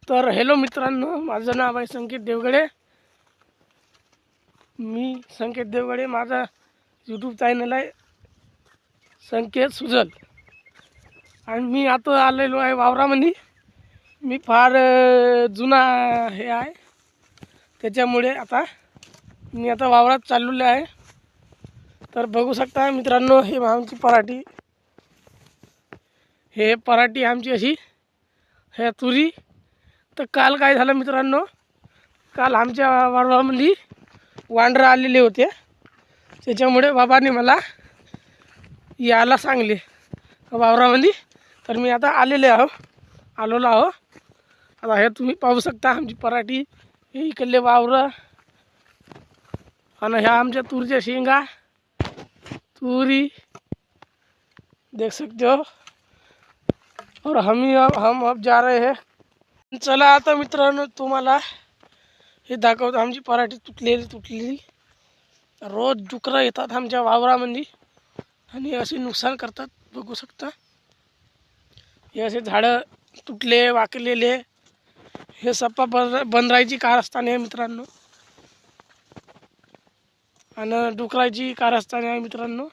तर हॅलो मित्रांनो, माझं नाव आहे संकेत देवगडे. मी संकेत देवगडे, माझा यूट्यूब चॅनल आहे संकेत सुजल. आणि मी आता आलेलो आहे वावरामध्ये. मी फार जुना हे आहे, त्याच्यामुळे आता मी वावरात चाललेलो आहे. तर बघू शकता मित्रांनो, हे आमची पराठी, हे पराठी आमची अशी, हे तुरी. तर काल काय झालं मित्रांनो, काल आमच्या वावरामध्ये वांढरं आलेले होते, त्याच्यामुळे बाबांनी मला यायला सांगले वावरामध्ये. तर मी आता आलेलो आहो. आता हे तुम्ही पाहू शकता आमची पराठी, हे इकडले वावरं आणि ह्या आमच्या तुरीच्या शेंगा, तुरी देख सकते हो. और हम अब जा रहे हैं. चला आता मित्रांनो, तुम्हाला हे दाखवतो आमची पराठी तुटलेली. रोज डुकरं येतात आमच्या वावरामध्ये आणि असे नुकसान करतात. बघू शकता हे असे झाडं तुटले वाकलेले, हे सप्पा बंदरायची कारस्थान आहे मित्रांनो, आणि डुकराची कारस्थान आहे मित्रांनो.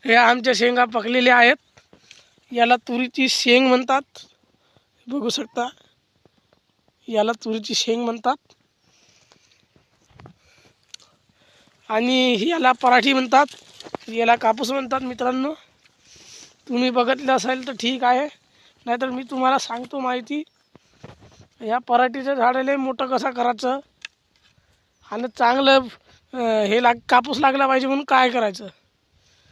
हे आमच्या शेंगा पकलेल्या आहेत, याला तुरीची शेंग म्हणतात. बघू शकता, याला तुरीची शेंग म्हणतात आणि याला पराठी म्हणतात, याला कापूस म्हणतात मित्रांनो. तुम्ही बघितलं असेल तर ठीक आहे, नाहीतर मी तुम्हाला सांगतो माहिती. या पराठीचं झाडाला मोठं कसं करायचं आणि चांगलं कापूस लागला पाहिजे म्हणून काय करायचं,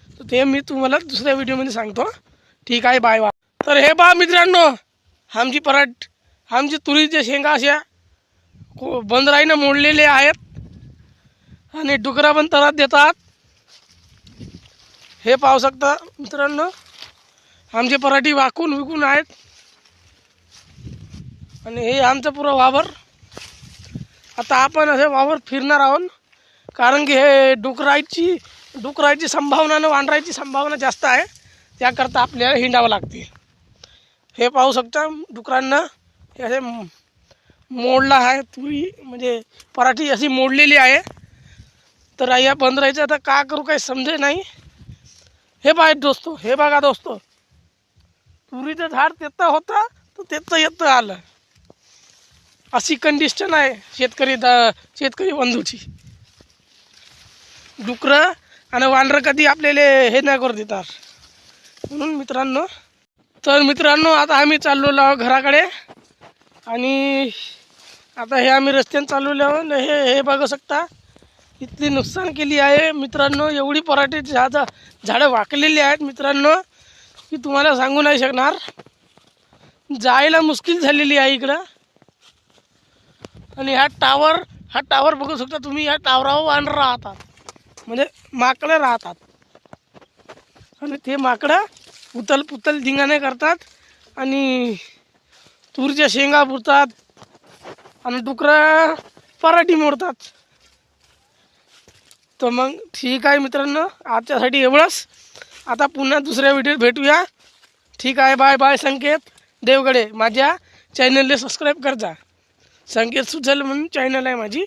तर ते मी तुम्हाला दुसऱ्या व्हिडिओमध्ये सांगतो. ठीक आहे, बाय बाय. तर हे पहा मित्रांनो, आमची तुरीच्या शेंगा अशा बंदराईनं मोडलेले आहेत आणि डुकरा पण त्रास देतात. हे पाहू शकता मित्रांनो, आमचे पराठी वाकून विकून आहेत आणि हे आमचं पुरं वावर. आता आपण असे वावर फिरणार आहोत, कारण की हे डुकराची संभावना आणि वांढराची संभावना जास्त आहे, त्याकरता आपल्याला हिंडावं लागते. हे पाहू शकता डुकरांना हे असे मोडला आहे, तुरी म्हणजे पराठी अशी मोडलेली आहे. तर या बंदरायचं आता का करू काही समजे नाही. हे बघा दोस्तो, तुरीचं झाड तेथं होतं तर तेथं येतं आलं. अशी कंडिशन आहे शेतकरी बंधूची. डुकरं आणि वांढरं कधी आपल्याला हे नाही करू देतात म्हणून मित्रांनो. तर मित्रांनो, आता आम्ही चाललेलो आहोत घराकडे आणि आता हे आम्ही रस्त्याने चाललेलो आहोत. हे बघू शकता, इतकी नुकसान केली आहे मित्रांनो. एवढी पराठीची झाडं वाकलेली आहेत मित्रांनो की तुम्हाला सांगू नाही शकणार. जायला मुश्किल झालेली आहे इकडं. आणि हा टावर बघू शकता तुम्ही. ह्या टावरावर वांढरं राहतात, म्हणजे माकडं राहतात आणि ते माकडं उतल धिंगाणे करतात आणि तुरीच्या शेंगा पुरतात आणि डुकरं पराठी मोडतात. तर मग ठीक आहे मित्रांनो, आजच्यासाठी एवढंच. आता पुन्हा दुसऱ्या व्हिडिओत भेटूया. ठीक आहे, बाय बाय. संकेत देवगडे, माझ्या चॅनलला सबस्क्राईब करजा. संकेत सुजल म्हणून चॅनल आहे माझी.